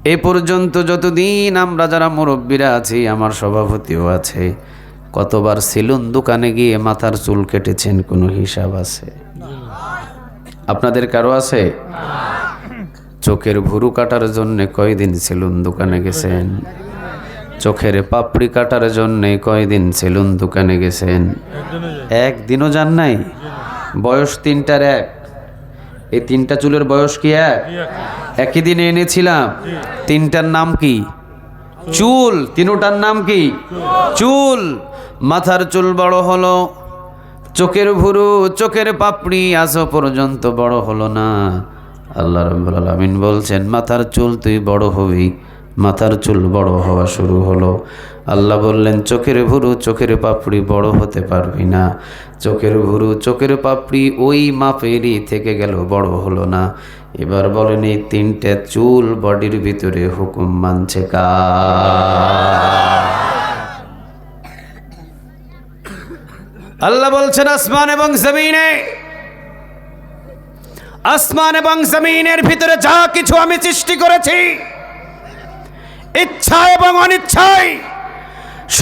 এ পর্যন্ত যতদিন আমরা যারা মুরব্বীরা আছি, আমার সভাপতিও আছে, কতবার সেলুন দোকানে গিয়ে মাথার চুল কেটেছেন কোনো হিসাব আছে? আপনাদের কারো আছে? চোখের ভুরু কাটার জন্য কয়দিন সেলুন দোকানে গেছেন? চোখের পাপড়ি কাটার জন্য কয়দিন সেলুন দোকানে গেছেন? একদিনও যান নাই? বয়স তিনটার এক, এই তিনটা চুলের বয়স কি এক? একই দিনে এনেছিলাম। তিনটার নাম কি? চুল। তিনটার নাম কি? চুল। মাথার চুল বড় হলো, চোখের ভুরু চোখের পাপড়ি আজও পর্যন্ত বড় হলো না। আল্লাহ রাব্বুল আলামিন বলছেন মাথার চুল তুই বড় হবি। মাথার চুল বড় হওয়া শুরু হলো। আল্লাহ বললেন চোখের ভুরু চোখের পাপড়ি বড় হতে পারবি না। চোখের ভুরু চোখের পাপড়ি ওই মাপেরই থেকে গেল, বড় হলো না। এবার বলেন এই তিনটে চুল বডির ভিতরে হুকুম মানছে কার? আল্লাহ বলছেন আসমান এবং জমিনে, আসমান এবং জমিনের ভিতরে যা কিছু আমি সৃষ্টি করেছি, ইচ্ছা এবং অনিচ্ছায়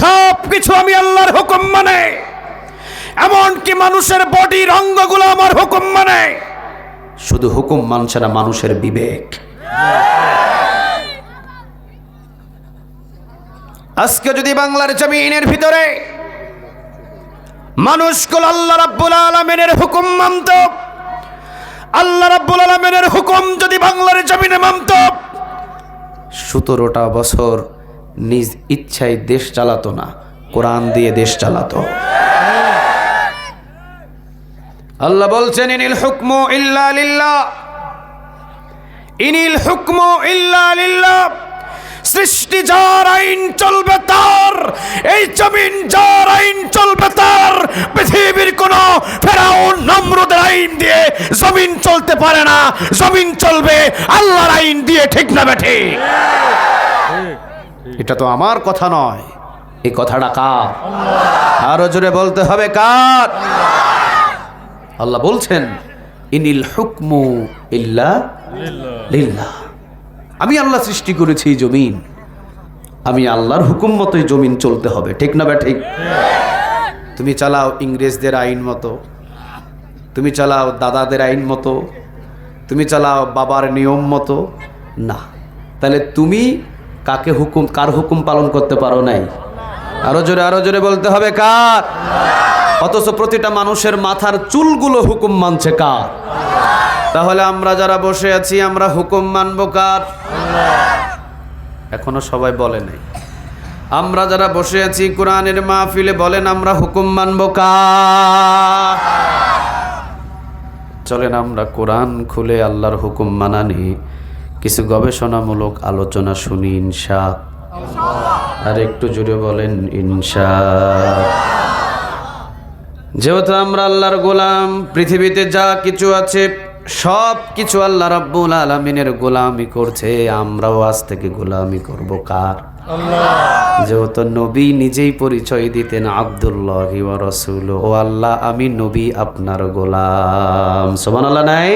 সব কিছু আমি আল্লাহর হুকুম মানে। এমনকি মানুষের বডির অঙ্গগুলো আমার হুকুম মানে। শুধু হুকুম মানছে না, মানুষের বিবেক। আজকে যদি বাংলার জমিনের ভিতরে মানুষগুলো আল্লাহ রাব্বুল আলামিনের হুকুম মানত, আল্লাহ রাব্বুল আলামিনের হুকুম যদি বাংলার জমিনে মানত, 17টা বছর নিজ ইচ্ছায় দেশ চালাতো না, কোরআন দিয়ে দেশ চালাতো। আল্লাহ বলছেন ইনিল হুকমু ইল্লা লিল্লাহ, ইনিল হুকমু ইল্লা লিল্লাহ। সৃষ্টি যার আইন চলবে তার, এই জমিন যার আইন চলবে তার। পৃথিবীর কোন ফেরাউন নমরুদের আইন দিয়ে জমিন চলতে পারে না। জমিন চলবে আল্লাহর আইন দিয়ে, ঠিক না বেঠি? এটা তো আমার কথা নয়, এই কথাটা কার? আরো জোরে বলতে হবে কার? আল্লাহ বলছেন ইনিল হুকমু ইল্লা লিল্লাহ। আমি আল্লাহ সৃষ্টি করেছি এই জমিন, আমি আল্লাহর হুকুম মতোই জমিন চলতে হবে, ঠিক না ঠিক? তুমি চালাও ইংরেজদের আইন মতো, তুমি চালাও দাদাদের আইন মতো, তুমি চালাও বাবার নিয়ম মতো, না। তাহলে তুমি কাকে হুকুম, কার হুকুম পালন করতে পারো নাই? আরো জোরে বলতে হবে কার? অথচ প্রতিটা মানুষের মাথার চুলগুলো হুকুম মানছে কার? তাহলে আমরা যারা বসে আছি আমরা হুকুম মানবো কার? এখনো সবাই বলে নাই। আমরা যারা বসে আছি কোরআনের মাহফিলে বলেন আমরা হুকুম মানবো কার? চলেন আমরা কোরআন খুলে আল্লাহর হুকুম মানানি কিছু গবেষণামূলক আলোচনা শুনি ইনশাআল্লাহ। আর একটু জোরে বলেন ইনশাআল্লাহ। যেহেতু আমরা আল্লাহর গোলাম, পৃথিবীতে যা কিছু আছে সব কিছু আল্লাহ রাব্বুল আলামিনের গোলামি করছে, আমরাও আজ থেকে গোলামি করব কার? আল্লাহ। যেহেতু নবী নিজেই পরিচয় দিতেন আব্দুল্লাহি ওয়া রাসূলুহু, ও আল্লাহ আমি নবী আপনার গোলাম, সুবহানাল্লাহ নাই?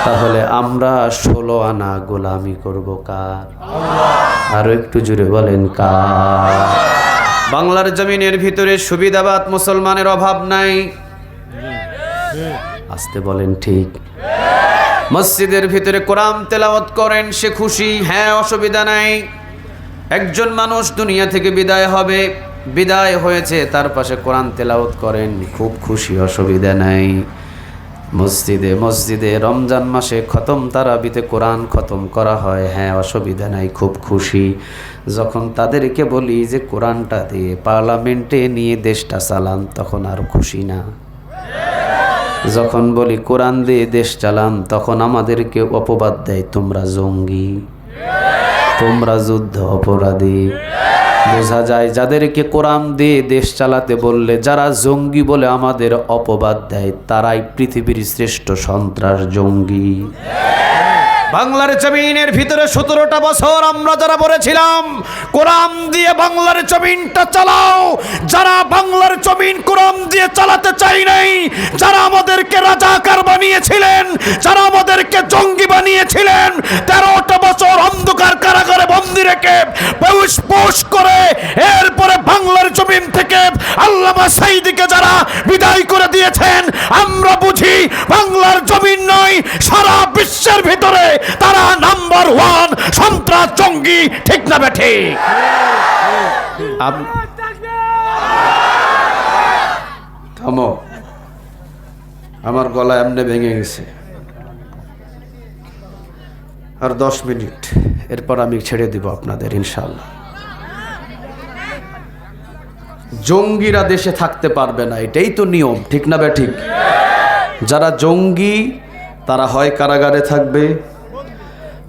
তাহলে আমরা 16 আনা গোলামি করব কার? আল্লাহ। আরো একটু জোরে বলেন কার? বাংলার জমিনের ভিতরে সুবিধাবাদ মুসলমানের অভাব নাই, আসতে বলেন ঠিক? মসজিদের ভিতরে কোরআন তেলাওয়াত করেন, সে খুশি, হ্যাঁ অসুবিধা নাই। একজন মানুষ দুনিয়া থেকে বিদায় হবে, বিদায় হয়েছে, তার পাশে কোরআন তেলাওয়াত করেন, খুব খুশি, অসুবিধা নাই। মসজিদে মসজিদে রমজান মাসে খতম তারাবিতে কোরআন খতম করা হয়, হ্যাঁ অসুবিধা নাই, খুব খুশি। যখন তাদেরকে বলি যে কোরআনটা দিয়ে পার্লামেন্টে নিয়ে দেশটা চালান, তখন আর খুশি না। যখন বলি কোরআন দিয়ে দেশ চালান, তখন আমাদেরকে অপবাদ দেয়, তোমরা জঙ্গি, তোমরা যুদ্ধ অপরাধী। বোঝা যায় যাদেরকে কোরআন দিয়ে দেশ চালাতে বললে, যারা জঙ্গি বলে আমাদের অপবাদ দেয়, তারাই পৃথিবীর শ্রেষ্ঠ সন্ত্রাস জঙ্গি। বাংলার জমিনের ভিতরে 17টা বছর আমরা যারা বলেছিলাম কোরআন দিয়ে বাংলার জমিনটা চালাও, যারা বাংলার জমিন কোরআন দিয়ে চালাতে চাই নাই, যারা আমাদেরকে রাজাকার বানিয়েছিলেন, যারা আমাদেরকে জঙ্গি বানিয়েছিলেন, 13টা বছর অন্ধকার রেখে পুশ করে এরপরে বাংলার জমিন থেকে আল্লামা সাঈদীকে যারা বিদায় করে দিয়েছেন, আমরা বুঝি বাংলার জমিন নয়, সারা বিশ্বের ভিতরে তারা নাম্বার 1 সন্ত্রাস জঙ্গি। ঠিক না বেঠিক? থামো, আমার গলা এমনি ভেঙে গেছে। আর 10 মিনিট, এরপর আমি ছেড়ে দিব আপনাদের ইনশাআল্লাহ। জঙ্গিরা দেশে থাকতে পারবে না, এটাই তো নিয়ম। ঠিক না বেঠিক? যারা জঙ্গি তারা হয় কারাগারে থাকবে,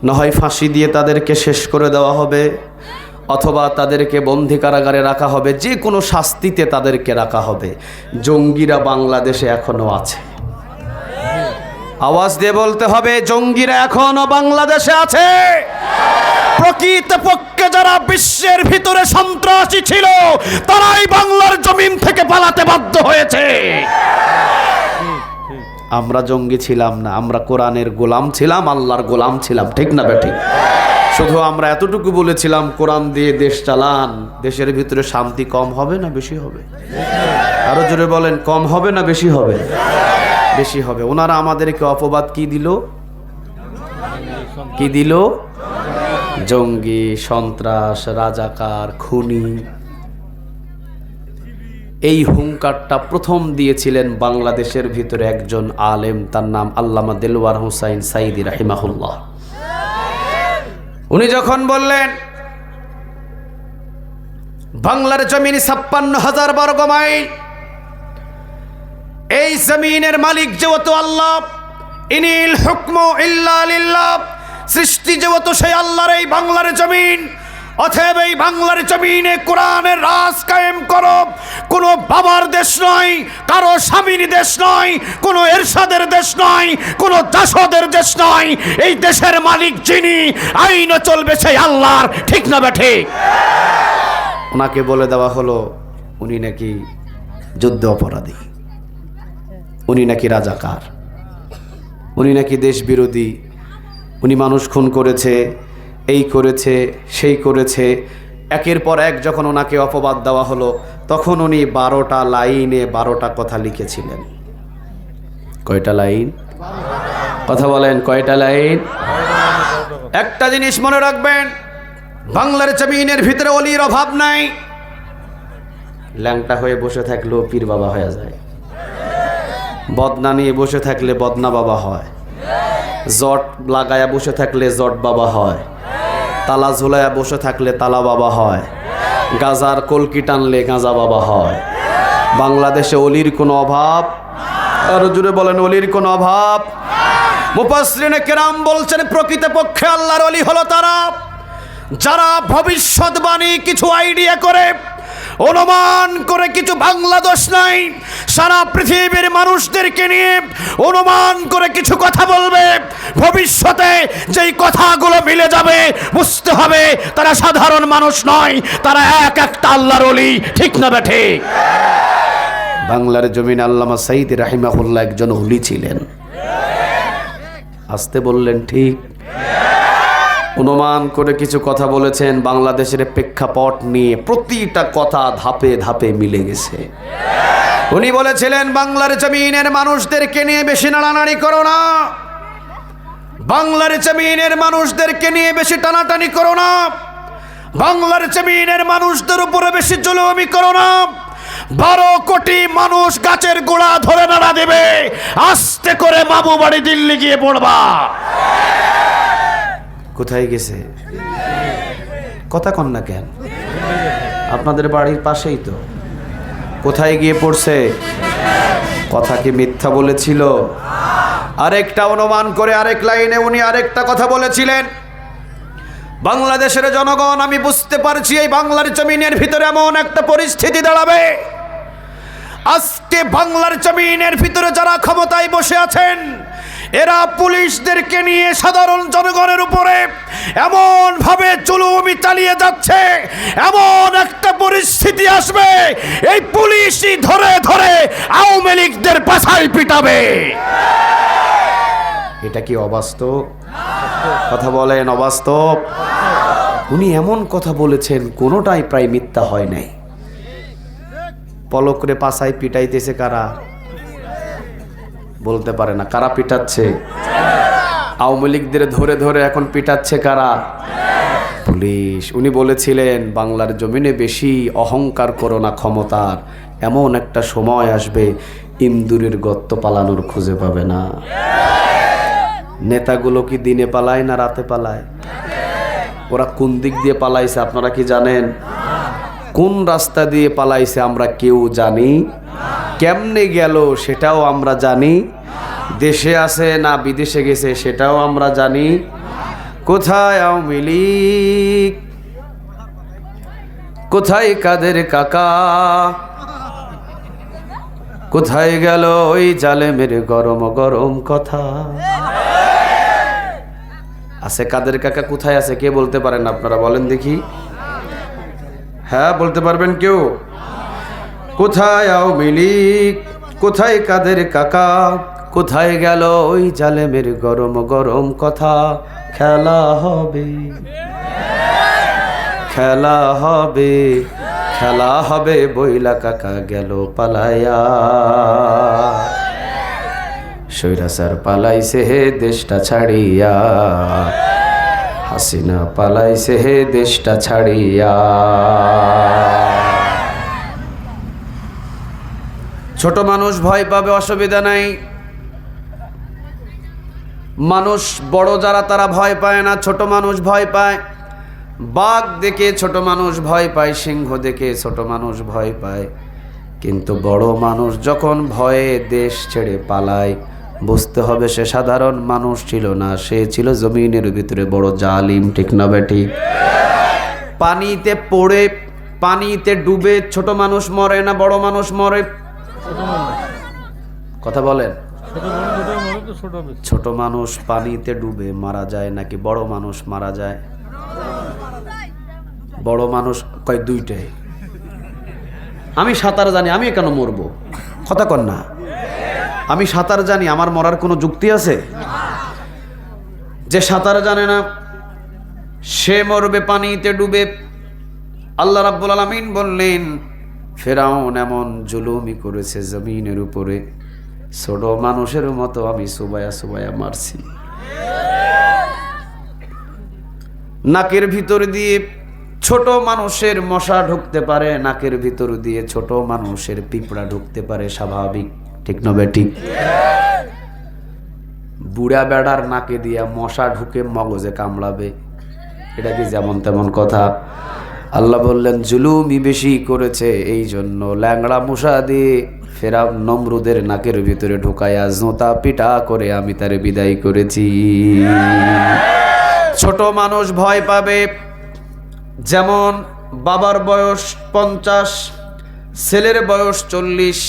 না হয় ফাঁসি দিয়ে তাদেরকে শেষ করে দেওয়া হবে, অথবা তাদেরকে বন্দি কারাগারে রাখা হবে, যে কোনো শাস্তিতে তাদেরকে রাখা হবে। জঙ্গিরা বাংলাদেশে এখনো আছে। আওয়াজ দিয়ে বলতে হবে, জঙ্গিরা এখনো বাংলাদেশে আছে। প্রকৃতপক্ষে যারা বিশ্বের ভিতরে সন্ত্রাসী ছিল তারাই বাংলার জমিন থেকে পালাতে বাধ্য হয়েছে। আমরা জঙ্গি ছিলাম না, আমরা কোরআনের গোলাম ছিলাম, আল্লাহর গোলাম ছিলাম। ঠিক না বেঠিক? শুধু আমরা এতটুকু বলেছিলাম, কোরআন দিয়ে দেশ চালান, দেশের ভিতরে শান্তি কম হবে না বেশি হবে? আরো জোরে বলেন, কম হবে না বেশি হবে? বেশি হবে। ওনারা আমাদেরকে অপবাদ কি দিল? কি দিল? জঙ্গি, সন্ত্রাস, রাজাকার, খুনি। এই হুঙ্কারটা প্রথম দিয়েছিলেন বাংলাদেশের ভিতরে একজন আলেম, তার নাম আল্লামা দেলওয়ার হোসাইন সাঈদী রাহিমাহুল্লাহ। উনি যখন বললেন বাংলার জমিন 56,000 বর্গ মাইল, এই জমিনের মালিক যেহেতু আল্লাহ, ইনিল হুকমু ইল্লা লিল্লাহ, সৃষ্টি যেহেতু সেই আল্লাহর এই বাংলার জমিন, অতএব এই বাংলার জমিনে কোরআনের রাজ কায়েম করো। কোনো বাবার দেশ নয়, কারো স্বামীর দেশ নয়, কোনো এরশাদের দেশ নয়, কোনো জাসদের দেশ নয়। এই দেশের মালিক যিনি, আইনও চলবে সেই আল্লাহর। ঠিক না বেঠিক? ওনাকে বলে দেওয়া হলো উনি নাকি যুদ্ধ অপরাধী, উনি নাকি রাজাকার, উনি নাকি দেশ বিরোধী, উনি মানুষ খুন করেছে, এই করেছে, সেই করেছে। একের পর এক যখন ওনাকে অপবাদ দেওয়া হলো, তখন উনি 12টা লাইনে 12টা কথা লিখেছিলেন। কয়টা লাইন? কথা বলেন, কয়টা লাইন? একটা জিনিস মনে রাখবেন, বাংলার জমিনের ভিতরে অলির অভাব নাই। ল্যাংটা হয়ে বসে থাকলেও পীর বাবা হয়ে যায়, বদনা নিয়ে বসে থাকলে বদনা বাবা হয়, জট লাগায়া বসে থাকলে জট বাবা হয়, তালা ঝুলায়া বসে থাকলে তালা বাবা হয়, গাজার কলকি টানলে গাঁজা বাবা হয়। বাংলাদেশে অলির কোনো অভাব? আরো জুড়ে বলেন, অলির কোনো অভাব? মুফাসসিরিনে কেরাম বলছেন, প্রকৃতপক্ষে আল্লাহর অলি হলো তারা যারা ভবিষ্যৎবাণী কিছু আইডিয়া করে, অনুমান করে, কিছু বাংলাদেশ নাই, সারা পৃথিবীর মানুষদেরকে নিয়ে অনুমান করে কিছু কথা বলবে। ভবিষ্যতে যেই কথাগুলো মিলে যাবে বুঝতে হবে তারা সাধারণ মানুষ নয়, তারা এক একটা আল্লাহর ওলি। ঠিক না বেঠিক? বাংলার জমিন আল্লামা সাঈদী রাহিমাহুল্লাহ একজন ওলি ছিলেন। আসতে বললেন ঠিক? অনুমান করে কিছু কথা বলেছেন, বাংলাদেশের প্রেক্ষাপট নিয়ে প্রতিটা কথা ধাপে ধাপে মিলে গেছে। উনি বলেছিলেন, বাংলার জমিনের মানুষদেরকে নিয়ে বেশি নাড়ানাড়ি করো না, বাংলার জমিনের মানুষদেরকে নিয়ে বেশি টানাটানি করো না, বাংলার জমিনের মানুষদের উপরে বেশি জুলুমি করো না। 12 কোটি মানুষ গাছের গোড়া ধরে নাড়া দেবে, আস্তে করে মামু বাড়ি দিল্লি গিয়ে পড়বা। কোথায় গেছে? কথা কন না কেন? আপনাদের বাড়ির পাশেই তো। কোথায় গিয়ে পড়ছে? কথা কি মিথ্যা বলেছিল? আরেকটা অনুমান করে আরেক লাইনে উনি আরেকটা কথা বলেছিলেন, বাংলাদেশের জনগণ, আমি বুঝতে পারছি এই বাংলার জমিনের ভিতরে এমন একটা পরিস্থিতি দাঁড়াবে, আজকে বাংলার জমিনের ভিতরে যারা ক্ষমতায় বসে আছেন এরা পুলিশদেরকে নিয়ে সাধারণ জনগণের উপরে এমন ভাবে জুলুমি চালিয়ে যাচ্ছে, এমন একটা পরিস্থিতি আসবে এই পুলিশই ধরে ধরে আওয়ামী লীগদের পাছায় পিটাবে। এটা কি অবাস্তব? কথা বলেন, অবাস্তব? উনি এমন কথা বলেছেন কোনোটাই প্রায় মিথ্যা হয় নাই। পলকরে পাছায় পিটাইতেছে কারা? বলতে পারে না। কারা পিটাচ্ছে? আওয়ামী লীগদের ধরে ধরে এখন পিটাচ্ছে কারা? পুলিশ। উনি বলেছিলেন বাংলার জমিনে বেশি অহংকার করো না ক্ষমতার, এমন একটা সময় আসবে ইন্দুরের গর্ত পালানোর খুঁজে পাবে না। নেতাগুলো কি দিনে পালায় না রাতে পালায়? ওরা কোন দিক দিয়ে পালাইছে আপনারা কি জানেন? কোন রাস্তা দিয়ে পালাইছে আমরা কেউ জানি? কেমনে গেল সেটাও আমরা জানি। দেশে আছে না বিদেশে গেছে সেটাও আমরা জানি। কোথায় আওয়ামী লীগ? কোথায় কাদের কাকা? কোথায় গেল ওই জালেমের গরম গরম কথা? আছে কাদের কাকা? কোথায় আছে কে বলতে পারেন আপনারা? বলেন দেখি। হ্যাঁ বলতে পারবেন কেউ? কোথায় আওয়ামী লীগ? কোথায় কাদের কাকা? কোথায় গেল ওই জালেমের গরম গরম কথা? খেলা হবে, খেলা হবে, খেলা হবে বইলা কাকা গেল পালাইয়া। সৈরাচার পালাইছে হে দেশটা ছাড়িয়া, হাসিনা পালাইছে হে দেশটা ছাড়িয়া। ছোট মানুষ ভয় পাবে, অসুবিধা নাই। মানুষ বড় যারা তারা ভয় পায় না, ছোট মানুষ ভয় পায়। বাঘ দেখে ছোট মানুষ ভয় পায়, সিংহ দেখে ছোট মানুষ ভয় পায়। কিন্তু বড় মানুষ যখন ভয়ে দেশ ছেড়ে পালায়, বুঝতে হবে সে সাধারণ মানুষ ছিল না, সে ছিল জমিনের ভিতরে বড় জালিম। ঠিক না বেঠিক? পানিতে পড়ে পানিতে ডুবে ছোট মানুষ মরে না বড় মানুষ মরে? কথা বলেন। ছোট মানুষ পানিতে ডুবে মারা যায় নাকি বড় মানুষ মারা যায়? বড় মানুষ কয় দুইটাই। আমি সাঁতার জানি, আমি কেন মরবো? কথা কন না। আমি সাঁতার জানি, আমার মরার কোনো যুক্তি আছে? যে সাঁতার জানে না সে মরবে পানিতে ডুবে। আল্লাহ রাব্বুল আলামিন বললেন ফেরাউন এমন জুলুমি করেছে জমিনের উপরে, ছোট মানুষের মতো আমি সুবায়া সুবায়া মারছি। নাকের ভিতর দিয়ে ছোট মানুষের মশা ঢুকতে পারে, নাকের ভিতর দিয়ে ছোট মানুষের পিঁপড়া ঢুকতে পারে, স্বাভাবিক। ঠিক না বেঠিক? বুড়া বেড়ার নাকে দিয়া মশা ঢুকে মগজে কামড়াবে, এটা কি যেমন তেমন কথা? আল্লাহ বললেন জুলুমই বেশি করেছে, এই জন্য ল্যাংড়া মশা দিয়ে ফেরাউন নমরুদের নাকের ভিতরে ঢুকায়া জোতা পিটা করে আমি তারে বিদায় করেছি। ছোট মানুষ ভয় পাবে। যেমন বাবার বয়স 50, ছেলের বয়স 40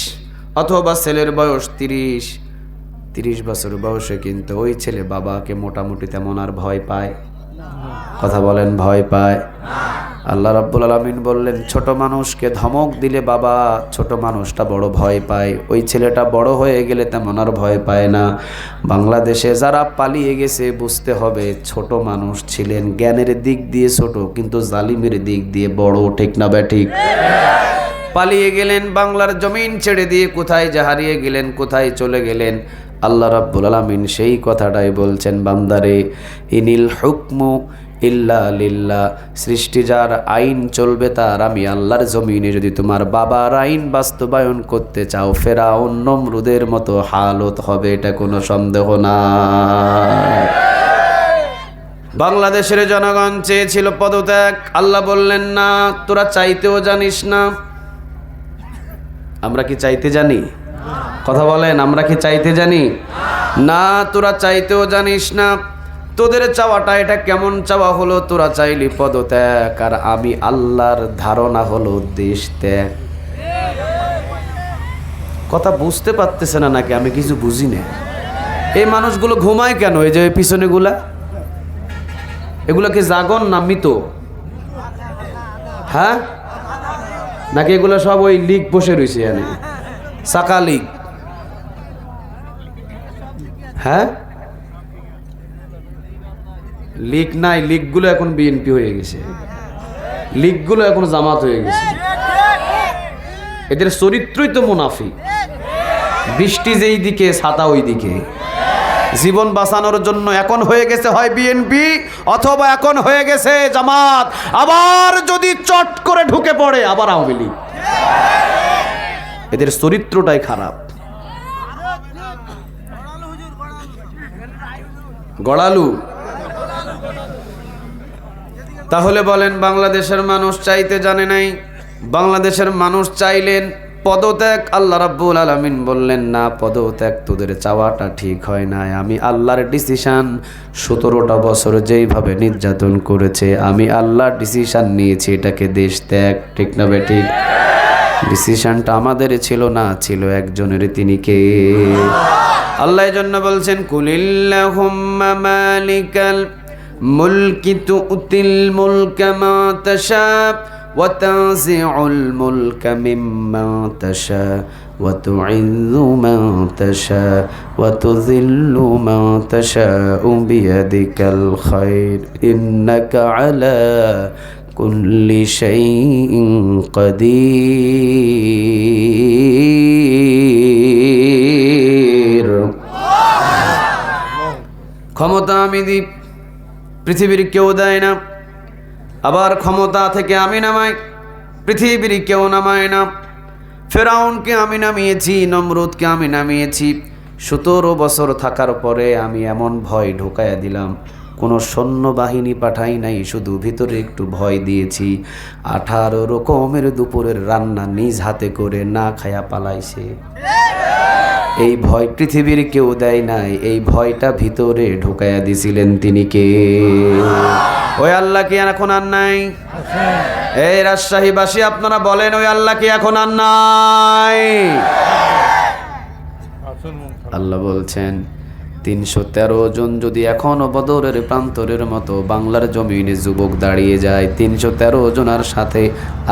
অথবা ছেলের বয়স 30 বছর বয়সে কিন্তু ওই ছেলে বাবাকে মোটামুটি তেমন আর ভয় পায়? কথা বলেন, ভয় পায়? আল্লাহ রাব্বুল আলামিন বললেন ছোট মানুষকে ধমক দিলে বাবা ছোট মানুষটা বড় ভয় পায়, ওই ছেলেটা বড় হয়ে গেলে তেমন আর ভয় পায় না। বাংলাদেশে যারা পালিয়ে গেছে বুঝতে হবে ছোট মানুষ ছিলেন, জ্ঞানের দিক দিয়ে ছোট কিন্তু জালিমের দিক দিয়ে বড়। ঠিক না বেঠিক? পালিয়ে গেলেন বাংলার জমিন ছেড়ে দিয়ে, কোথায় যে হারিয়ে গেলেন, কোথায় চলে গেলেন। আল্লাহ রাব্বুল আলামিন সেই কথাটাই বলছেন, বান্দারে ইনিল হুকমু ইল্লা লিল্লাহ, সৃষ্টি যার আইন চলবে তার। আমি আল্লাহর জমিনে যদি তোমার বাবার আইন বাস্তবায়ন করতে চাও ফেরাউন নমরুদের মতো হালত হবে, এটা কোনো সন্দেহ না। বাংলাদেশের জনগণ চেয়েছিল পদত্যাগ, আল্লাহ বললেন না, তোরা চাইতেও জানিস না। আমরা কি চাইতে জানি? কথা বলেন, আমরা কি চাইতে জানি? না, তোরা চাইতেও জানিস না। তোদের চাওয়াটা এটা কেমন চাওয়া হলো? তোরা চাইলি পদত্যাগ, আর আমি আল্লাহর ধারণা হলো দেশ ত্যাগ। কথা বুঝতে পারতেছে না নাকি? আমি কিছু বুঝি না। এই মানুষগুলো ঘুমায় কেন? এই যে পিছনে গুলা, এগুলা কি জাগন না মৃত? হ্যাঁ, নাকি এগুলো সব ওই লীগ বসে রয়েছে, জানি সাকা লীগ? হ্যাঁ, লীগ নাই, লীগগুলো এখন বিএনপি হয়ে গেছে, লীগগুলো এখন জামাত হয়ে গেছে। এদের চরিত্রই তো মুনাফিক। বৃষ্টি যেই দিকে ছাতা ওই দিকে। জীবন বাঁচানোর জন্য এখন হয়ে গেছে হয় বিএনপি অথবা এখন হয়ে গেছে জামাত, আবার যদি চট করে ঢুকে পড়ে আবার আওয়ামী লীগ। এদের চরিত্রটাই খারাপ, গড়ালু। তাহলে বলেন বাংলাদেশের মানুষ চাইতে জানে নাই? বাংলাদেশের মানুষ চাইলেন পদত্যাগ, আল্লাহ রাব্বুল আলামিন বললেন না, পদত্যাগ তোদের চাওয়াটা ঠিক হয় না। আমি আল্লাহর ডিসিশন, 17টা বছর যেইভাবে নির্যাতন করেছে, আমি আল্লাহর ডিসিশন নিয়েছি এটাকে দেশ ত্যাগ। ঠিক না বেঠিক? ডিসিশনটা আমাদের ছিল না, ছিল একজনের। তিনি কে? আল্লাহ জন্য বলছেন কুলিল্লাহুম্মা মালিকাল মুলকি তুতিল মুলকা মা তাশা ওয়া তানজিউল মুলকা মিম্মা তাশা ওয়া তুইজ্জু মা তাশা ওয়া তুযিল্লু মা তাশাউ বিয়াদিকাল খায়র ইন্নাকা আলা কুল্লি শাইইন কাদির। ক্ষমতা আমি দিই, পৃথিবীর কেউ দেয় না। আবার ক্ষমতা থেকে আমি নামাই, পৃথিবীর কেউ নামায় না। ফেরাউনকে আমি নামিয়েছি, নমরুদকে আমি নামিয়েছি। 17 বছর থাকার পরে আমি এমন ভয় ঢোকায়া দিলাম, কোনো সৈন্যবাহিনী পাঠাই নাই, শুধু ভিতরে একটু ভয় দিয়েছি। 18 রকমের দুপুরের রান্না নিজ হাতে করে না খায়া পালাইছে। এই ভয় পৃথিবীর কেউ দেয় নাই, এই ভয়টা ভিতরে ঢুকাইয়া দিছিলেন তিনি কে? ওই আল্লাহ কি এখন আর নাই? এই রাজশাহীবাসী আপনারা বলেন, ওই আল্লাহ কি এখন আর নাই? আল্লাহ বলছেন 313 জন যদি এখনো বদরের প্রান্তরের মতো বাংলার জমিনে যুবক দাঁড়িয়ে যায়, 313 জনের সাথে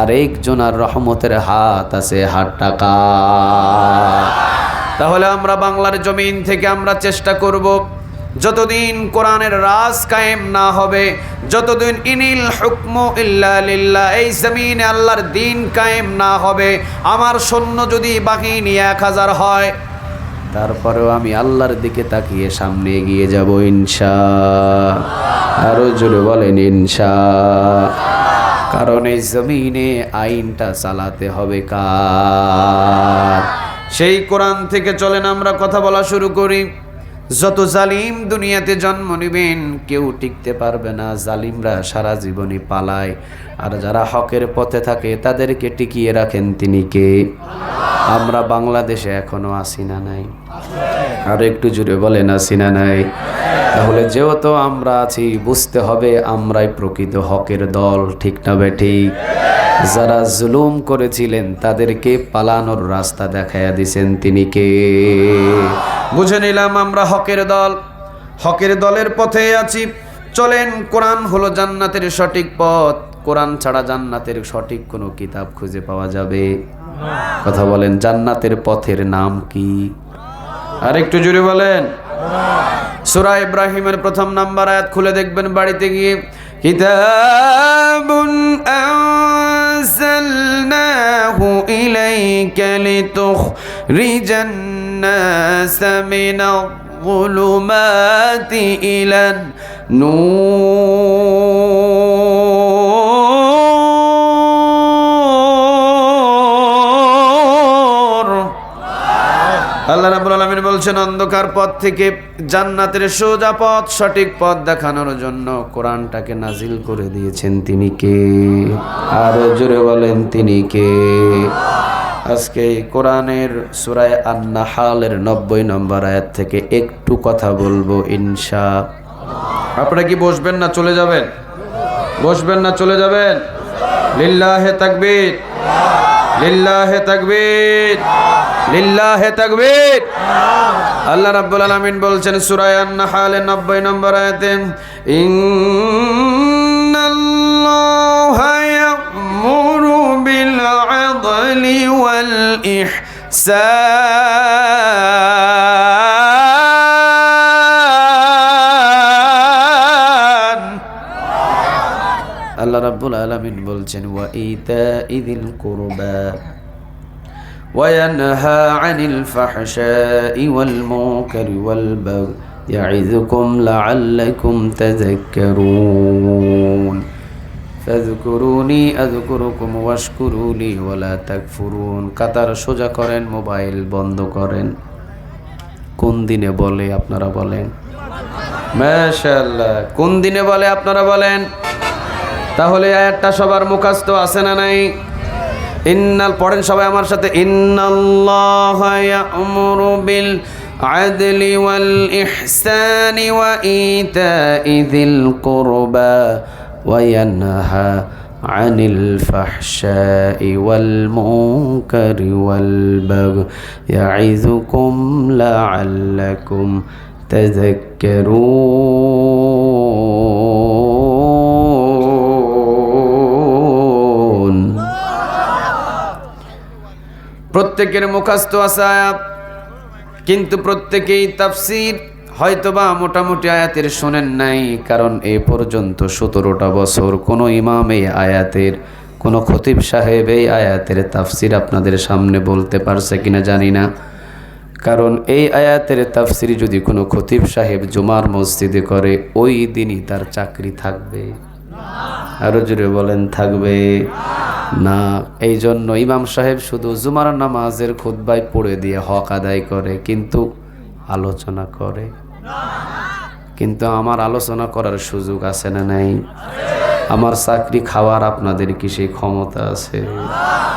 আরেকজনের রহমতের হাত আছে, হাতটা কার? তাহলে আমরা বাংলার জমিন থেকে আমরা চেষ্টা করব, যতদিন কোরআনের রাজ কায়েম না হবে, যতদিন ইনিল হুকমু ইল্লা লিল্লাহ, এই জমিনে আল্লাহর দিন কায়েম না হবে, আমার সৈন্য যদি বাহিনী 1000 হয়, তারপরেও আমি আল্লাহর দিকে তাকিয়ে সামনে এগিয়ে যাব ইনশাআল্লাহ। আরো জোরে বলেন ইনশাআল্লাহ। কারণ এই জমিনে আইনটা চালাতে হবে কার? সেই কোরআন থেকে চলেন আমরা কথা বলা শুরু করি। যত জালিম দুনিয়াতে জন্ম নেবেন কেউ টিকতে পারবে না, জালিমরা সারা জীবনই পালায়, আর যারা হকের পথে থাকে তাদেরকে টিকিয়ে রাখেন তিনি কে? আমরা বাংলাদেশে এখনো আছি না নাই? আর একটু জুড়ে বলেন আছি না নাই? তাহলে যেহেতু আমরা আছি, বুঝতে হবে আমরাই প্রকৃত হকের দল। ঠিক না বেঠিক? যারা জুলুম করেছিলেন তাদেরকে পালানোর রাস্তা দেখাইয়া দিছেন তিনি কে? বুঝে নিলাম আমরা হকের দল, হকের দলের পথে আছি। চলেন, কোরআন হলো জান্নাতের সঠিক পথ। কোরআন ছাড়া জান্নাতের সঠিক কোনো কিতাব খুঁজে পাওয়া যাবে? কথা বলেন, জান্নাতের পথের নাম কি? আর একটু জোরে বলেন। সূরা ইব্রাহিমের 1 নাম্বার আয়াত খুলে দেখবেন বাড়িতে গিয়ে, কিতাবুন আনজালনাহু ইলাইকা লিতুখরিজান নাস মিনায-যুলুমাতি ইলান নূর। আল্লাহ রাব্বুল আলামিন বলছেন, অন্ধকার পথ থেকে জান্নাতের সোজা পথ, সঠিক পথ দেখানোর জন্য কোরআনটাকে নাজিল করে দিয়েছেন তিনি কে? আরো জোরে বলেন তিনি কে? আজকে কোরআনের সূরা আন-নাহলের 90 নম্বর আয়াত থেকে একটু কথা বলবো ইনশাআল্লাহ। আপনারা কি বসবেন না চলে যাবেন? বসবেন না চলে যাবেন? লিল্লাহে তাকবীর, লিল্লাহে তাকবীর, লিল্লাহে তাকবীর। আল্লাহ রাব্বুল আলামিন বলছেন সূরা আন-নাহলের 90 নম্বর আয়াতে, ইন্নাল্লাহা ইয়া'মুরু বিল আদলি ওয়াল ইহসান আল্লাহ রাব্বুল আলামিন বলছেন ওয়া ইতাইযিল কুরবা ওয়া ইয়ানহা আনিল ফাহশাই ওয়াল মুনকারি ওয়াল বাগই ইয়াইযুকুম লাআল্লাকুম তাযাক্কারুন ফাযকুরুনি আযকুরুকুম ওয়াশকুরুলি ওয়ালা তাকফুরুন। কাতার সোজা করেন, মোবাইল বন্ধ করেন। কোন দিনে বলে আপনারা বলেন? মাশাআল্লাহ। কোন দিনে বলে আপনারা বলেন? তাহলে আয়াতটা সবার মুখস্থ আছে না নাই? ইন্নাল পড়েন সবাই আমার সাথে, ইন্নাল্লাহা ইয়া'মুরু বিল আদলি ওয়াল ইহসানি ওয়া ইতাইযিল কুরবা ওয়া ইয়ানহা আনিল ফাহশাই ওয়াল মুনকারি ওয়াল বাগই ইয়াইযুকুম লাআল্লাকুম তাযাক্কারুন। প্রত্যেকের মুখস্থ আছে আয়াত, কিন্তু প্রত্যেকেই তাফসীর হয়তোবা মোটামুটি আয়াতের শোনেন নাই, কারণ এ পর্যন্ত 17টা বছর কোনো ইমাম এই আয়াতের, কোনো খতিব সাহেব এই আয়াতের তাফসীর আপনাদের সামনে বলতে পারছে কিনা জানি না। কারণ এই আয়াতের তাফসীর যদি কোনো খতিব সাহেব জুমার মসজিদে করে, ওই দিনই তার চাকরি থাকবে। আরো জোরে বলেন, থাকবে না। এই জন্য ইমাম সাহেব শুধু জুমার নামাজের খুতবায় পড়ে দিয়ে হক আদায় করে, কিন্তু আলোচনা করে। কিন্তু আমার আলোচনা করার সুযোগ আছে না নাই? আমার চাকরি খাওয়ার আপনাদের কি সেই ক্ষমতা আছে?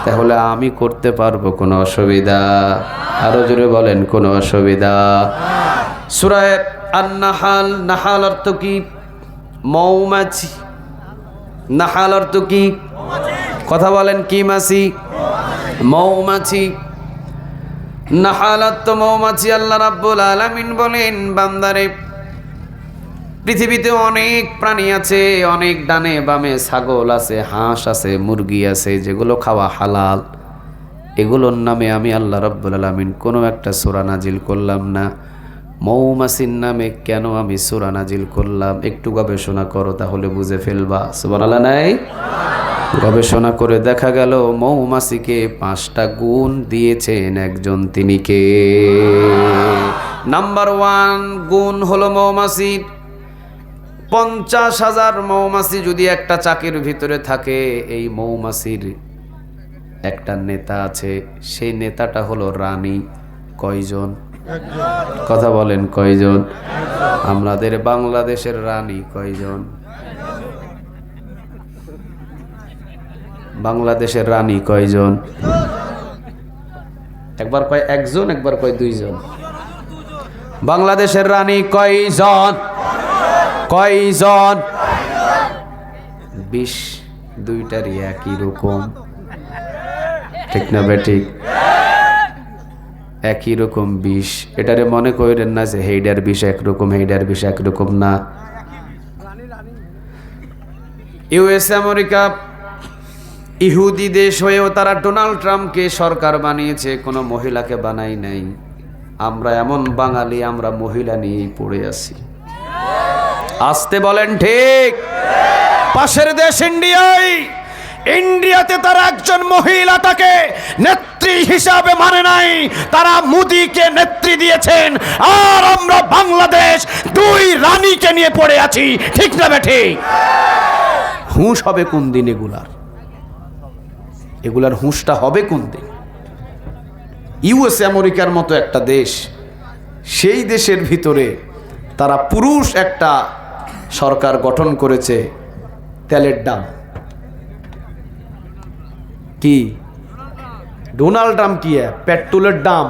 তাহলে আমি করতে পারবো, কোনো অসুবিধা? আরো জোরে বলেন, কোনো অসুবিধা? সূরা আন-নাহাল, নাহাল অর্থ কি? মৌমাছি। নাহাল অর্থ কি? কথা বলেন, কি মাছি? মৌমাছি। নাহালাত মৌমাছি। আল্লাহ রাব্বুল আলামিন বলেন, বান্দারে, পৃথিবীতে অনেক প্রাণী আছে, অনেক ডানে বামে ছাগল আছে, হাঁস আছে, মুরগি আছে, যেগুলো খাওয়া হালাল। এগুলোর নামে আমি আল্লাহ রাব্বুল আলামিন কোনো একটা সূরা নাজিল করলাম না। মৌমাছির নামে কেন আমি সূরা নাজিল করলাম? একটু গবেষণা করো, তাহলে বুঝে ফেলবা। সুবহানাল্লাহ নাই? গবেষণা করে দেখা গেল মৌমাছিকে 5টা গুণ দিয়েছেন একজন, তিনি কে? নাম্বার 1 গুণ হলো মৌমাছির 50,000 মৌমাছি যদি একটা চাকের ভিতরে থাকে, এই মৌমাছির একটা নেতা আছে, সেই নেতাটা হলো রানী। কয়জন? কথা বলেন, কয়জন? আমাদের বাংলাদেশের রানী কয়জন? বাংলাদেশের রানী কয়জন? একবার কয় একজন, একবার কয় 2জন। বাংলাদেশের রানী কয়জন? কয়জন? 20। দুইটারই একই রকম, ঠিক না বেঠিক? একই রকম 20। এটারে মনে করেন না যে হেইডার 20 একরকম, হেইডার 20 একরকম না। ইউএস আমেরিকা ইহুদি দেশ হয়েও তারা ডোনাল্ড ট্রাম্পকে সরকার বানিয়েছে, কোনো মহিলাকে বানাই নাই। আমরা এমন বাঙালি, আমরা মহিলা নিয়েই পড়ে আছি। আসতে বলেন ঠিক? পাশের দেশ ইন্ডিয়াতে তারা একজন মহিলাটাকে নেত্রী হিসাবে মানে নাই, তারা মোদিকে নেত্রী দিয়েছেন। আর আমরা বাংলাদেশ 2 রানীকে নিয়ে পড়ে আছি, ঠিক না বেঠিক? হুঁশ হবে কোন দিন এগুলার হুঁশটা হবে কোন দিন? ইউএস আমেরিকার মতো একটা দেশ, সেই দেশের ভিতরে তারা পুরুষ একটা সরকার গঠন করেছে। তেলের দাম কি? ডোনাল্ড ট্রাম্প কি? পেট্রোলের দাম,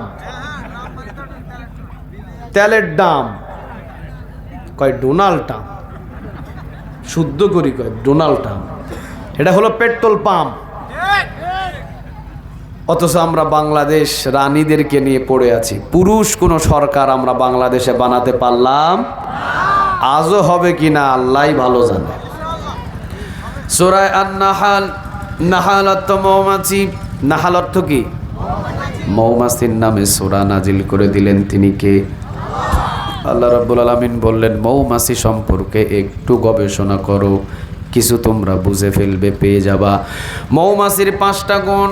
তেলের দাম কয় ডোনাল্ড ট্রাম্প। শুদ্ধ করি কয় ডোনাল্ড ট্রাম্প। এটা হলো পেট্রোল পাম্প। অথচ আমরা বাংলাদেশ রানীদেরকে নিয়ে পড়ে আছি। পুরুষ কোন সরকার আমরা বাংলাদেশে বানাতে পারলাম? আজও হবে কিনা আল্লাহই ভালো জানে। সূরা আন-নাহাল, নাহাল অর্থ মৌমাছি। নাহাল অর্থ কি? মৌমাছির নামে সূরা নাজিল করে দিলেন, তিনি কে? আল্লাহ রাব্বুল আলামিন বললেন, মৌমাছি সম্পর্কে একটু গবেষণা করো। কিছু তোমরা বুঝে ফেলবে, পেয়ে যাবা। মৌমাছির 5টা গুণ,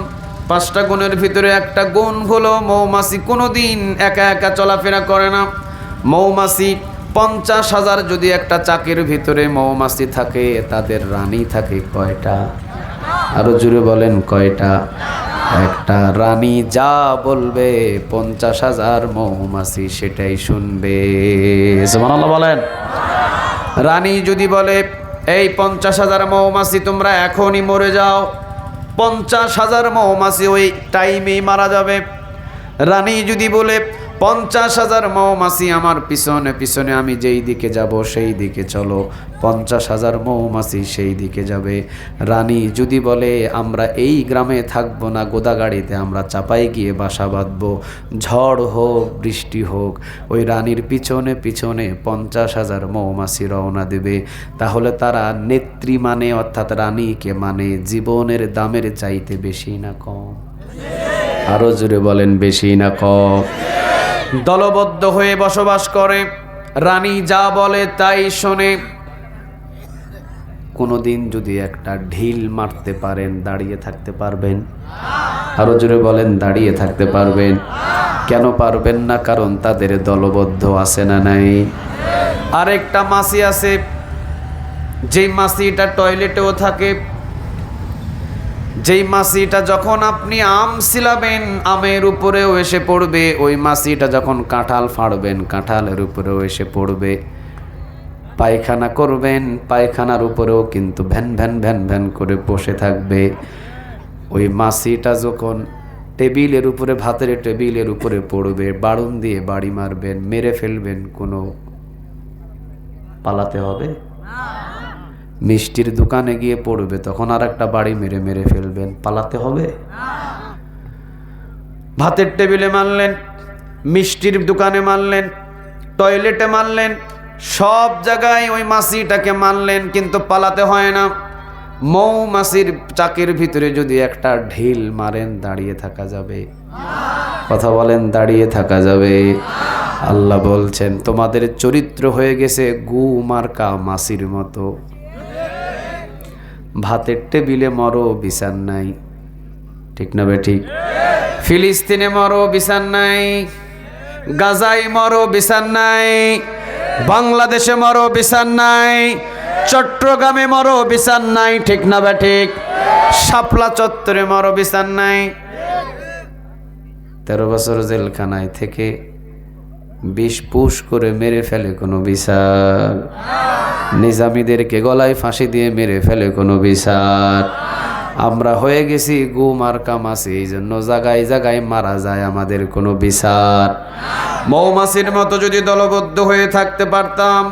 5টা গুণের ভিতরে একটা গুণ হলো মৌমাছি কোনোদিন একা একা চলাফেরা করে না। মৌমাছি 50,000 যদি একটা চাকের ভিতরে মৌমাছি থাকে, তাদের রানী থাকে কয়টা? আরো জোরে বলেন কয়টা? একটা। রানী যা বলবে 50,000 মৌমাছি সেটাই শুনবে। সুবহানাল্লাহ বলেন। রানী যদি বলে এই 50,000 মৌমাছি তোমরা এখনই মরে যাও, 50,000 মৌমাছি ওই টাইমেই মারা যাবে। রানী যদি বলে 50,000 মৌমাছি আমার পিছনে পিছনে আমি যেই দিকে যাব সেই দিকে চলো, 50,000 মৌমাছি সেই দিকে যাবে। রানী যদি বলে আমরা এই গ্রামে থাকবো না, গোদাগাড়িতে আমরা চাপাই গিয়ে বাসা বাঁধবো, ঝড় হোক বৃষ্টি হোক, ওই রানীর পিছনে পিছনে 50,000 মৌমাছি রওনা দেবে। তাহলে তারা নেত্রী মানে, অর্থাৎ রানীকে মানে জীবনের দামের চাইতে বেশি না কম? আরো জোরে বলেন বেশি না কম? দলবদ্ধ হয়ে বসবাস করে, রানী যা বলে তাই শোনে। কোনোদিন যদি একটা ঢিল মারতে পারেন, দাঁড়িয়ে থাকতে পারবেন? আরো জোরে বলেন দাঁড়িয়ে থাকতে পারবেন? কেন পারবেন না? কারণ তাদের দলবদ্ধ আছে না নাই? আরেকটা মাছি আছে, যেই মাছিটা টয়লেটেও থাকে, যেই মাছিটা যখন আপনি আম ছিলাবেন আমের উপরেও এসে পড়বে, ওই মাছিটা যখন কাঁঠাল ফাড়বেন কাঁঠালের উপরেও এসে পড়বে। পায়খানা করবেন পায়খানার উপরেও কিন্তু ভ্যান ভ্যান ভ্যান ভ্যান করে বসে থাকবে। ওই মাছিটা যখন টেবিলের উপরে, ভাতের টেবিলের উপরে পড়বে, বাড়ুন দিয়ে বাড়ি মারবেন, মেরে ফেলবেন, কোনো পালাতে হবে? মিষ্টির দোকানে গিয়ে পড়বে, তখন আর একটা বাড়ি মেরে মেরে ফেলবেন, পালাতে হবে? ভাতের টেবিলে মারলেন, মিষ্টির দোকানে মারলেন, টয়লেটে মারলেন, সব জায়গায় ওই মাছিটাকে মারলেন, কিন্তু পালাতে হয় না। মৌমাছির চাকের ভিতরে যদি একটা ঢিল মারেন, দাঁড়িয়ে থাকা যাবে? কথা বলেন, দাঁড়িয়ে থাকা যাবে? আল্লাহ বলছেন তোমাদের চরিত্র হয়ে গেছে গু মার্কা মাছির মতো। ভাতের টেবিলে মরো বিচার নাই, ঠিক না বেঠিক? ফিলিস্তিনে মরো বিচার নাই, গাজায় মরো বিচার নাই, বাংলাদেশে মরো বিচার নাই, চট্টগ্রামে মরো বিচার নাই, ঠিক না বেঠিক? শাপলা চত্বরে মরো বিচার নাই। 13 বছর জেলখানায় থেকে 20 পুশ করে মেরে ফেলে কোনো বিচার? নিজামীদেরকে গলায় ফাঁসি দিয়ে মেরে ফেলে কোনো বিচার? আমরা হয়ে গেছি গু মার্কা মাছি, এই জন্য জায়গায় জায়গায় মারা যায়, আমাদের কোনো বিচার? মৌমাছির মতো যদি দলবদ্ধ হয়ে থাকতে পারতাম,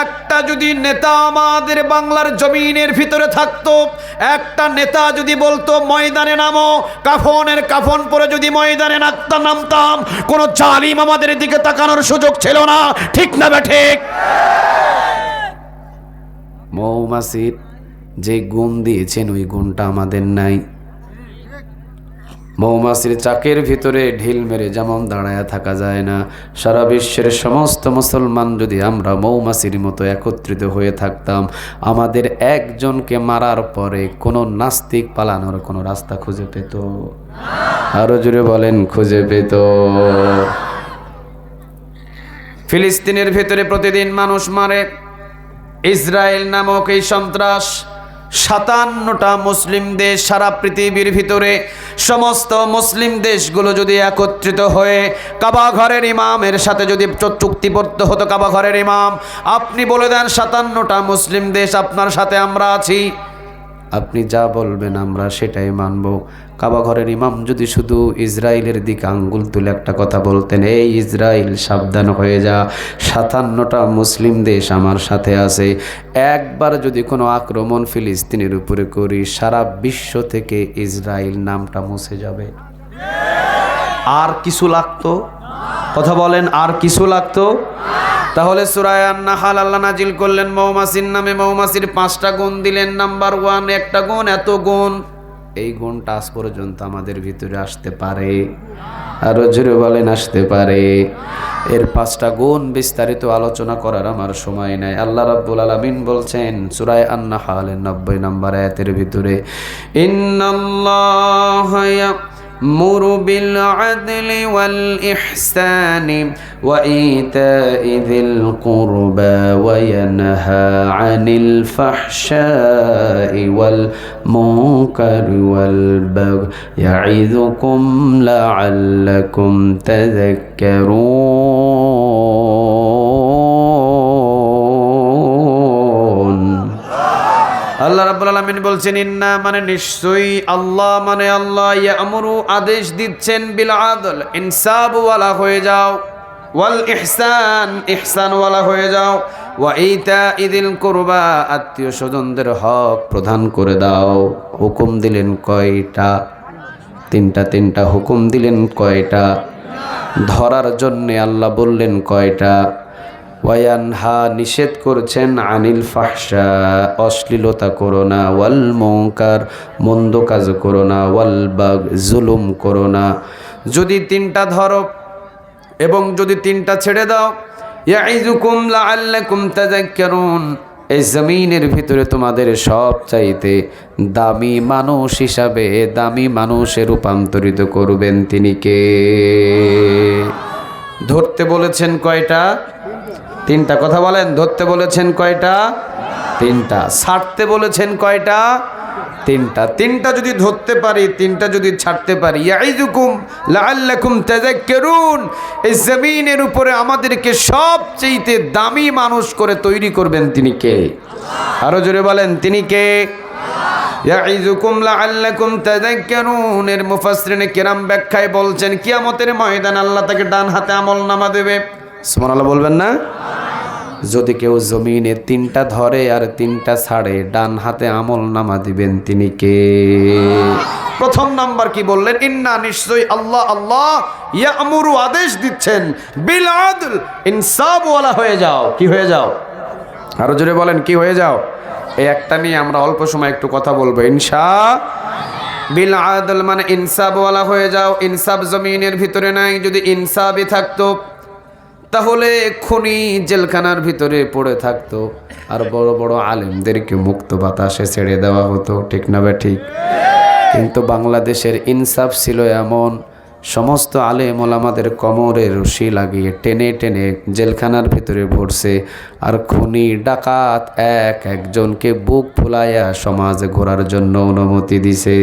একটা যদি নেতা আমাদের বাংলার জমিনের ভিতরে থাকতো, একটা নেতা যদি বলতো ময়দানে নামো, কাফনের কাফন পরে যদি ময়দানে নামতাম, কোন জালিম আমাদের দিকে তাকানোর সুযোগ ছিল না, ঠিক না বেঠিক? মৌমাছির যে গুণ দিয়েছেন ওই গুণটা আমাদের নাই। মৌমাছির চাকের ভিতরে ঢিল মেরে যেমন দাঁড়ায় থাকা যায় না, সারা বিশ্বের সমস্ত মুসলমান যদি আমরা মৌমাছির মতো একত্রিত হয়ে থাকতাম, আমাদের একজনকে মারার পরে কোনো নাস্তিক পালানোর কোনো রাস্তা খুঁজে পেত? আরো জোরে বলেন, খুঁজে পেত? ফিলিস্তিনের ভিতরে প্রতিদিন মানুষ মারে ইসরায়েল নামক এই সন্ত্রাস। 57টা মুসলিম দেশ সারা পৃথিবীর ভিতরে, সমস্ত মুসলিম দেশগুলো যদি একত্রিত হয়ে কাবা ঘরের ইমামের সাথে যদি চুক্তিবদ্ধ হতো, কাবা ঘরের ইমাম আপনি বলে দেন 57টা মুসলিম দেশ আপনার সাথে আমরা আছি, আপনি যা বলবেন আমরা সেটাই মানব। কাবা ঘরের ইমাম যদি শুধু ইসরায়েলের দিকে আঙ্গুল তুলে একটা কথা বলতেন, এই ইসরায়েল সাবধান হয়ে যা, 57টা মুসলিম দেশ আমার সাথে আছে, একবার যদি কোনো আক্রমণ ফিলিস্তিনের উপরে করি, সারা বিশ্ব থেকে ইসরায়েল নামটা মুছে যাবে। আর কিছু লাগতো? কথা বলেন, আর কিছু লাগতো? তাহলে সূরা আন-নাহাল আল্লাহ নাজিল করলেন মৌমাছির নামে, মৌমাছির 5টা গুণ দিলেন। নাম্বার 1, একটা গুণ, এত গুণ, এই গুণটা আজ পর্যন্ত আমাদের ভিতরে আসতে পারে? আরো জোরে বলেন, আসতে পারে? এর 5টা গুণ বিস্তারিত আলোচনা করার আমার সময় নাই। আল্লাহ রাব্বুল আলামিন বলছেন সূরা আন-নাহলের 90 নম্বর আয়াতের ভিতরে, ইন্নাল্লাহা ইয়া'মুরু বিল আদলি ওয়াল ইহসানি ওয়া ইতা'i যিল কুরবা ওয়া ইয়ানহা আনিল ফাহশাই ওয়াল মুনকারি ওয়াল বাগই ইয়া'ইযুকুম লা'আল্লাকুম তাযাক্কারুন। আল্লাহ রাব্বুল আলামিন বলছেন, ইন্না মানে নিশ্চয়ই, আল্লাহ মানে আল্লাহ, ইয়া'মুরু আদেশ দিচ্ছেন, বিল আদল ইনসাফ ওয়ালা হয়ে যাও, ওয়াল ইহসান ইহসান ওয়ালা হয়ে যাও, ওয়া ইতা'i যিল কুরবা আত্মীয় স্বজনদের হক প্রদান করে দাও। হুকুম দিলেন কয়টা? তিনটা হুকুম দিলেন কয়টা? ধরার জন্যে আল্লাহ বললেন কয়টা? ওয়ায়ানহা নিষেধ করছেন, আনিল ফাহশা অশ্লীলতা করো না, ওয়াল মুনকার মন্দ কাজ করো না, ওয়াল বাগ জুলুম করো না। যদি 3টা ধরো এবং যদি 3টা ছেড়ে দাও, ইয়াইযুকুম লাআল্লাকুম তাযাক্কারুন, এই জমিনের ভিতরে তোমাদের সব চাইতে দামি মানুষ হিসাবে দামি মানুষে রূপান্তরিত করবেন তিনি কে? ধরতে বলেছেন কয়টা? 3টা। কথা বলেন, ধরতে বলেছেন কয়টা? 3টা। ছাড়তে বলেছেন কয়টা? 3টা। 3টা যদি ধরতে পারি, 3টা যদি ছাড়তে পারি, ইয়াইযুকুম লাআল্লাকুম তাযাক্কারুন, এই জমিনের উপরে আমাদেরকে সবচেয়ে দামি মানুষ করে তৈরি করবেন তিনি কে? আরো জোরে বলেন, তিনি কে? ইয়াইযুকুম লাআল্লাকুম তাযাক্কারুন। এর মুফাসসিরিনে কিরাম ব্যাখ্যায় বলছেন, কিয়ামতের ময়দানে আল্লাহ তাকে ডান হাতে আমলনামা দেবে। সুবহানাল্লাহ বলবেন না? যদি কেউ জমিনে 3টা ধরে আর 3টা ছাড়ে, ডান হাতে আমলনামা দিবেন তিনি কে? প্রথম নাম্বার কি বললেন? ইন্না নিশ্চয়ই আল্লাহ, আল্লাহ ইয়া'মুরু আদেশ দিচ্ছেন, বিল আদল ইনসাফ ওয়ালা হয়ে যাও। কি হয়ে যাও? আরো জোরে বলেন, কি হয়ে যাও? এই একটা নিয়ে আমরা অল্প সময় একটু কথা বলবো বিল আদল মানে ইনসাফ ওয়ালা হয়ে যাও। ইনসাফ জমিনের ভিতরে নাই। যদি ইনসাফই থাকতো তাহলে এক্ষুনি জেলখানার ভিতরে পড়ে থাকতো, আর বড় বড় আলেমদেরকে মুক্ত বাতাসে ছেড়ে দেওয়া হতো। ঠিক না বে ঠিক? কিন্তু বাংলাদেশের ইনসাফ ছিল এমন, সমস্ত আলেম ওলামাদের কোমরে রশি লাগিয়ে টেনে টেনে জেলখানার ভিতরে ভরছে, আর খুনি ডাকাত একজনকে বুক ফুলাইয়া সমাজে ঘোরার জন্য অনুমতি দিছে।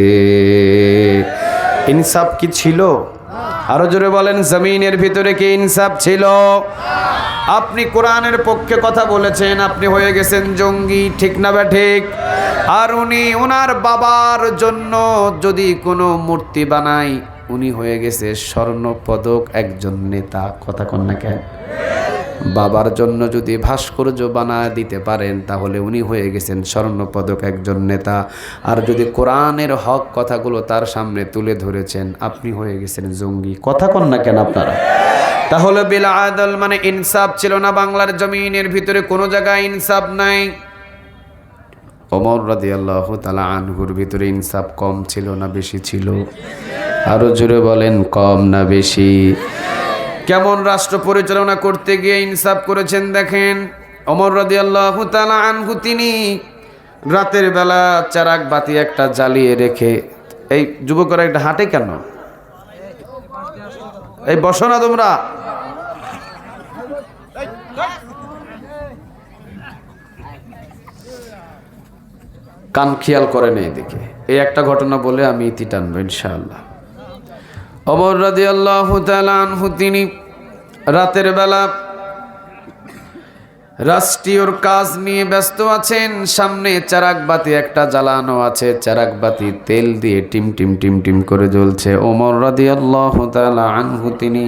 ইনসাফ কি ছিল? আরো জোরে বলেন, জমিনের ভিতরে কি ইনসাফ ছিল? আপনি কোরআনের পক্ষে কথা বলেছেন, আপনি হয়ে গেছেন জঙ্গি। ঠিক না বা ঠিক? আর উনি ওনার বাবার জন্য যদি কোনো মূর্তি বানায়, উনি হয়ে গেছে স্বর্ণ পদক একজন নেতা। কথা কন না কেন? বাবার জন্য যদি ভাস্কর্য বানায় দিতে পারেন, তাহলে উনি হয়ে গেছেন স্বর্ণ পদক একজন নেতা। আর যদি কোরআনের হক কথাগুলো তার সামনে তুলে ধরেছেন, আপনি হয়ে গেছেন জঙ্গি। কথা কন না কেন আপনারা? তাহলে বিল আদল মানে ইনসাফ ছিল না বাংলার জমিনের ভিতরে, কোনো জায়গায় ইনসাফ নাই। ওমর রাদিয়াল্লাহু তাআলা আনহুর ভিতরে ইনসাফ কম ছিল না বেশি ছিল? আরো জোরে বলেন, কম না বেশি? কেমন রাষ্ট্র পরিচালনা করতে গিয়ে ইনসাফ করেছেন দেখেন। ওমর রাদিয়াল্লাহু তাআলা আনহু তিনি রাতের বেলা চারাক বাতি একটা জ্বালিয়ে রেখে, এই যুবকরা একটা হাঁটে কেন? এই বসো না তোমরা। কান খেয়াল করেন এই দিকে। এই একটা ঘটনা বলে আমি ইতি টানবো ইনশাআল্লাহ। ওমর রাদিয়াল্লাহু তাআলা আনহু তিনি রাতের বেলা রাষ্ট্রীয় কাজ নিয়ে ব্যস্ত আছেন। সামনে চারাক বাতি একটা জ্বালানো আছে, চারাক বাতি তেল দিয়ে টিম টিম টিম টিম করে জ্বলছে। ওমর রাদিয়াল্লাহু তাআলা আনহু তিনি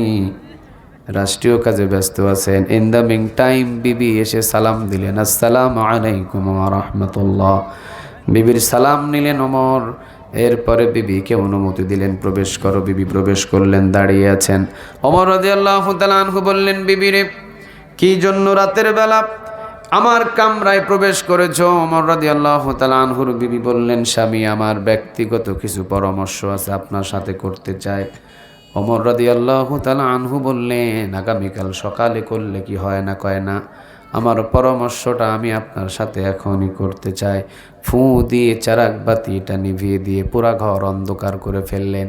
রাষ্ট্রীয় কাজে ব্যস্ত আছেন। ইন দ্য মিং টাইম বিবি এসে সালাম দিলেন, আসসালামু আলাইকুম ওয়া রাহমাতুল্লাহ। বিবির সালাম নিলেন ওমর। এরপরে বিবিকে অনুমতি দিলেন, প্রবেশ করো। বিবি প্রবেশ করলেন, দাঁড়িয়ে আছেন। ওমর রাদিয়াল্লাহু তাআলা আনহু বললেন, বিবিরে কি জন্য রাতের বেলা আমার কামরায় প্রবেশ করেছো? ওমর রাদিয়াল্লাহু তাআলা আনহুর বিবি বললেন, স্বামী আমার ব্যক্তিগত কিছু পরামর্শ আছে আপনার সাথে করতে চাই। ওমর রাদিয়াল্লাহু তাআলা আনহু বললেন, আগামীকাল সকালে করলে কি হয় না? কয় না, আমার পরামর্শটা আমি আপনার সাথে এখনই করতে চাই। ফু দিয়ে চারাক বাতিটা নিভিয়ে দিয়ে পুরা ঘর অন্ধকার করে ফেললেন।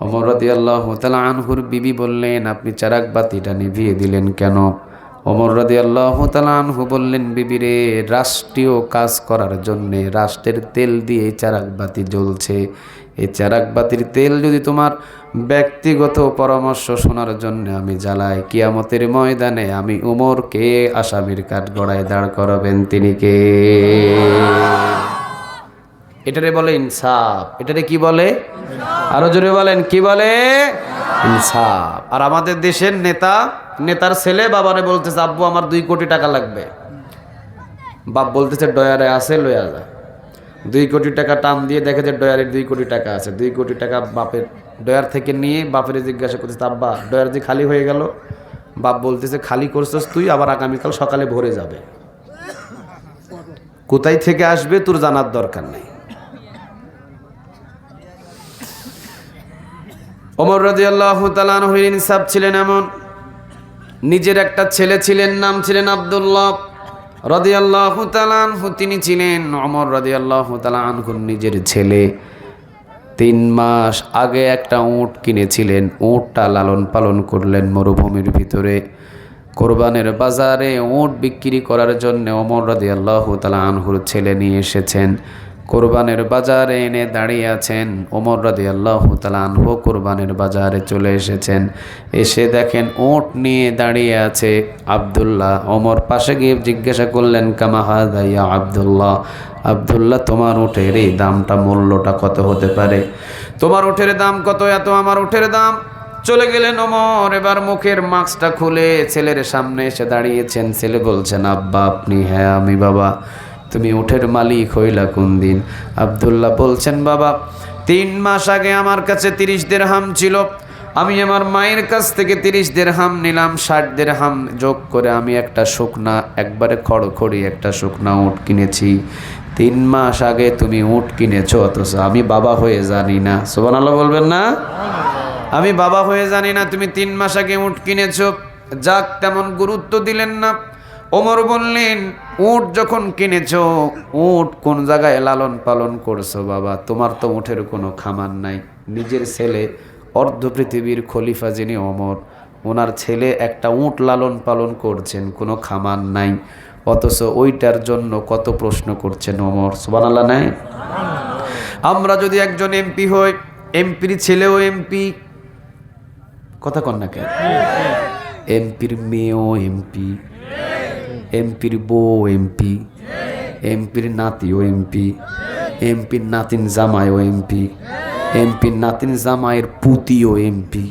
ওমর রাদিয়াল্লাহু তাআলা আনহুর বিবি বললেন, আপনি চারাক বাতিটা নিভিয়ে দিলেন কেন? ওমর রাদিয়াল্লাহু তাআলা আনহু বললেন, বিবিরে, রাষ্ট্রীয় কাজ করার জন্যে রাষ্ট্রের তেল দিয়ে চারাক বাতি জ্বলছে। এই চারাক বাতির তেল যদি তোমার ব্যক্তিগত পরামর্শ শোনার জন্য আমি জ্বালাই, কিয়ামতের ময়দানে আমি উমরকে আসামির কাঠগড়ায় দাঁড় করাবেন তিনি কে? এটারে বলে ইনসাফ। এটারে কি বলে? আরো জোরে বলেন, কি বলে? ইনসাফ। আর আমাদের দেশের নেতার ছেলে বাবারে বলতেছে, আব্বু আমার 2 কোটি টাকা লাগবে। বাপ বলতেছে ডয়ারে আছে, লইয়া যা। 2 কোটি টাকা টান দিয়ে দেখে যে ডয়ারে 2 কোটি টাকা আছে। 2 কোটি টাকা বাপের ডয়ার থেকে নিয়ে বাপের জিজ্ঞাসা করতেছে, আব্বা ডয়ার যে খালি হয়ে গেল। বাপ বলতেছে, খালি করছিস তুই, আবার আগামীকাল সকালে ভরে যাবে। কোথায় থেকে আসবে তোর জানার দরকার নেই। ওমর রাদিয়াল্লাহু তাআলা আনহুর ইনসাফ ছিলেন এমন, নিজের একটা ছেলে ছিলেন, নাম ছিলেন আব্দুল্লাহ রাদিয়াল্লাহু তাআলা আনহু। তিনি ছিলেন ওমর রাদিয়াল্লাহু তাআলা আনহুর নিজের ছেলে। 3 মাস আগে একটা উট কিনেছিলেন। উটটা লালন পালন করলেন মরুভূমির ভিতরে। কোরবানের বাজারে উট বিক্রি করার জন্য ওমর রাদিয়াল্লাহু তাআলা আনহুর ছেলে নিয়ে এসেছেন। কোরবানের বাজারে এনে দাঁড়িয়ে আছেন। ওমর রাদিয়াল্লাহু তাআলা আনহু কোরবানের বাজারে চলে এসেছেন। এসে দেখেন উট নিয়ে দাঁড়িয়ে আছে আব্দুল্লাহ। ওমর পাশে গিয়ে জিজ্ঞাসা করলেন, কামা হাযা ইয়া আব্দুল্লাহ, আব্দুল্লাহ তোমার উটের এই দামটা, মূল্যটা কত হতে পারে? তোমার উটের দাম কত? এত আমার উটের দাম। চলে গেলেন ওমর। এবার মুখের মাস্কটা খুলে ছেলের সামনে এসে দাঁড়িয়েছেন। ছেলে বলছেন, আব্বা আপনি? হ্যাঁ আমি। বাবা তুমি উটের মালিক হইলা কোন দিন? আব্দুল্লাহ বলছেন, বাবা 3 মাস আগে আমার কাছে 30 দিরহাম ছিল। আমি আমার মায়ের কাছ থেকে 30 দিরহাম নিলাম। 60 দিরহাম যোগ করে আমি একটা শুকনা, একবারে খড়খড়ি একটা শুকনা উট কিনেছি। 3 মাস আগে তুমি উট কিনেছো, অথচ আমি বাবা হয়ে জানি না। সুবহানাল্লাহ বলবেন না? আমি বাবা হয়ে জানি না তুমি 3 মাস আগে উট কিনেছো। যাক, তেমন গুরুত্ব দিলেন না। ওমর বললেন, উট যখন কিনেছো, উট কোন জায়গায় লালন পালন করছো? বাবা তোমার তো উটের কোনো খামার নাই। নিজের ছেলে, অর্ধ পৃথিবীর খলিফা যিনি ওমর, ওনার ছেলে একটা উট লালন পালন করছেন, কোনো খামার নাই, অথচ ওইটার জন্য কত প্রশ্ন করছেন ওমর। সুবহানাল্লাহ নাই? আমরা যদি একজন এমপি হই, এমপির ছেলেও এমপি, কথা কন না কেন? এমপির মেয়েও এমপি, এমপির বউ এমপি, এমপির নাতিও এমপি, এমপির নাতিন জামাইও এমপি, এমপির নাতিন জামাইয়ের পুতিও এমপি,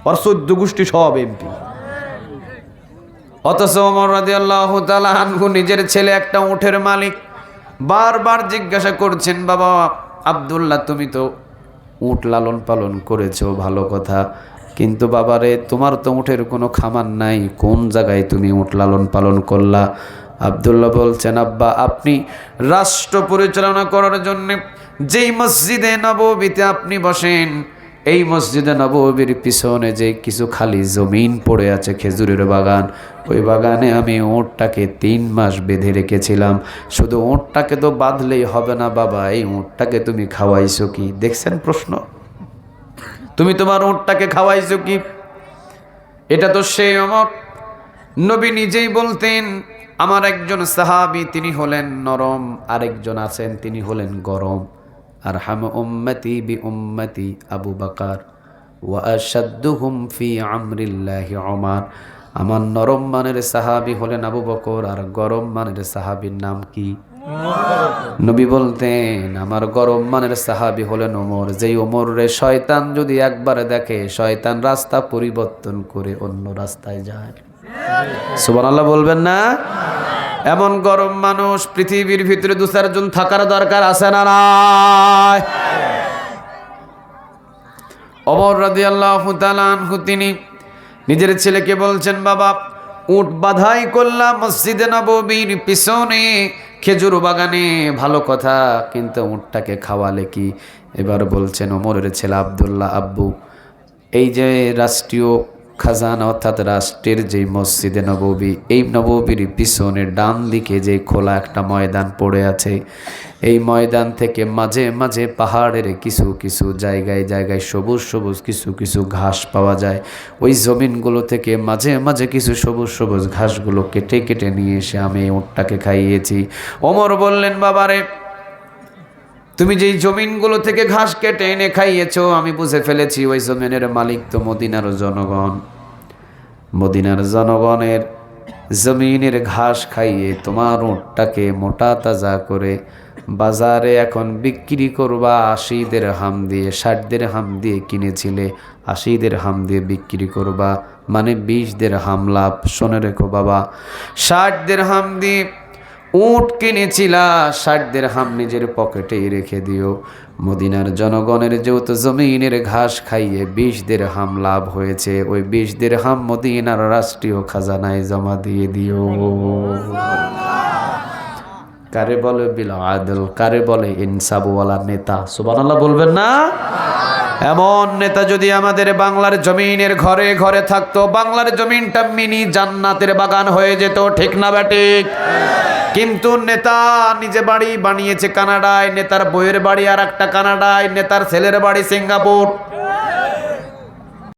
আর 14 গোষ্ঠী সব এমপি। অথচ ওমর রাদিয়াল্লাহু তাআলা আনহু নিজের ছেলে একটা উটের মালিক। বারবার জিজ্ঞাসা করছেন, বাবা আব্দুল্লাহ তুমি তো উট লালন পালন করেছো, ভালো কথা, কিন্তু বাবারে তোমার তো উটের কোনো খামার নাই, কোন জায়গায় তুমি উট লালন পালন করলা? আব্দুল্লাহ বলছেন, আব্বা আপনি রাষ্ট্র পরিচালনা করার জন্য যেই মসজিদে নববীতে আপনি বসেন, এই মসজিদে নববীর পিছনে যে কিছু খালি জমিন পড়ে আছে, খেজুরের বাগান, ওই বাগানে আমি উটটাকে 3 মাস বেঁধে রেখেছিলাম। শুধু উটটাকে তো বাঁধলেই হবে না বাবা, এই উটটাকে তুমি খাওয়াইছো কি? দেখছেন প্রশ্ন? তুমি তোমার উটটাকে খাওয়াইছো কি? এটা তো সেই ওমর। নবী নিজেই বলতেন, আমার একজন সাহাবী তিনি হলেন নরম, আরেকজন আছেন তিনি হলেন গরম। আরহাম উম্মতি বি উম্মতি আবু বকর ওয়া আশাদ্দুহুম ফি আমরিল্লাহি ওমর। আমার নরম মানের সাহাবী হলেন আবু বকর, আর গরম মানের সাহাবীর নাম কি? নবী বলতেন, আমার গরম মানের সাহাবী হলেন ওমর। যেই ওমর রে শয়তান যদি একবার দেখে, শয়তান রাস্তা পরিবর্তন করে অন্য রাস্তায় যায়। সুবহানাল্লাহ বলবেন না? এমন গরম মানুষ পৃথিবীর ভিতরে 2-4 জন থাকার দরকার আছে না নাই? ওমর রাদিয়াল্লাহু তাআলা আনহু তিনি নিজের ছেলেকে বলছেন, বাবা উট বাধাই করলাম মসজিদে নববীর পিছনে, খেজুর বাগানে, ভালো কথা, কিন্তু উটটাকে খাওয়ালে কি? এবার বলছেন ওমরের ছেলে আব্দুল্লাহ, আব্বু এই যে রাষ্ট্রীয় খাজানা অর্থাৎ রাষ্ট্রের যে মসজিদে নববী, এই নববীর পিছনে ডান দিকে যে খোলা একটা ময়দান পড়ে আছে, এই ময়দান থেকে মাঝে মাঝে পাহাড়ের কিছু কিছু জায়গায় জায়গায় সবুজ সবুজ কিছু কিছু ঘাস পাওয়া যায়। ওই জমিনগুলো থেকে মাঝে মাঝে কিছু সবুজ সবুজ ঘাসগুলো কেটে কেটে নিয়ে এসে আমি এই উটটাকে খাইয়েছি। ওমর বললেন, বাবারে তুমি যেই জমিনগুলো থেকে ঘাস কেটে এনে খাইয়েছো, আমি বুঝে ফেলেছি ওই জমিনের মালিক তো মদিনার জনগণ। মদিনার জনগণের জমিনের ঘাস খাইয়ে তোমার উটটাকে মোটা তাজা করে বাজারে এখন বিক্রি করবা ৮০ দিরহাম দিয়ে। ৬০ দিরহাম দিয়ে কিনেছিলে, ৮০ দিরহাম দিয়ে বিক্রি করবা, মানে ২০ দিরহাম লাভ। শুনে রেখো বাবা, ৬০ দিরহাম দিয়ে উট কিনেছিলা, ৬০ দিরহাম নিজের পকেটেই রেখে দিও। মদিনার জনগণের যেহেতু জমিনের ঘাস খাইয়ে ২০ দিরহাম লাভ হয়েছে, ওই ২০ দিরহাম মদিনার রাষ্ট্রীয় খাজানায় জমা দিয়ে দিও। কারে বলে বিল আদল, কারে বলে ইনসাফওয়ালা নেতা? সুবহানাল্লাহ বলবেন না? এমন নেতা যদি আমাদের বাংলার জমিনের ঘরে ঘরে থাকতো, বাংলার জমিনটা মিনি জান্নাতের বাগান হয়ে যেত, ঠিক না ব্যাটিক? কিন্তু নেতা নিজে বাড়ি বানিয়েছে কানাডায়, নেতার বইয়ের বাড়ি আর একটা কানাডায়, নেতার ছেলের বাড়ি সিঙ্গাপুর।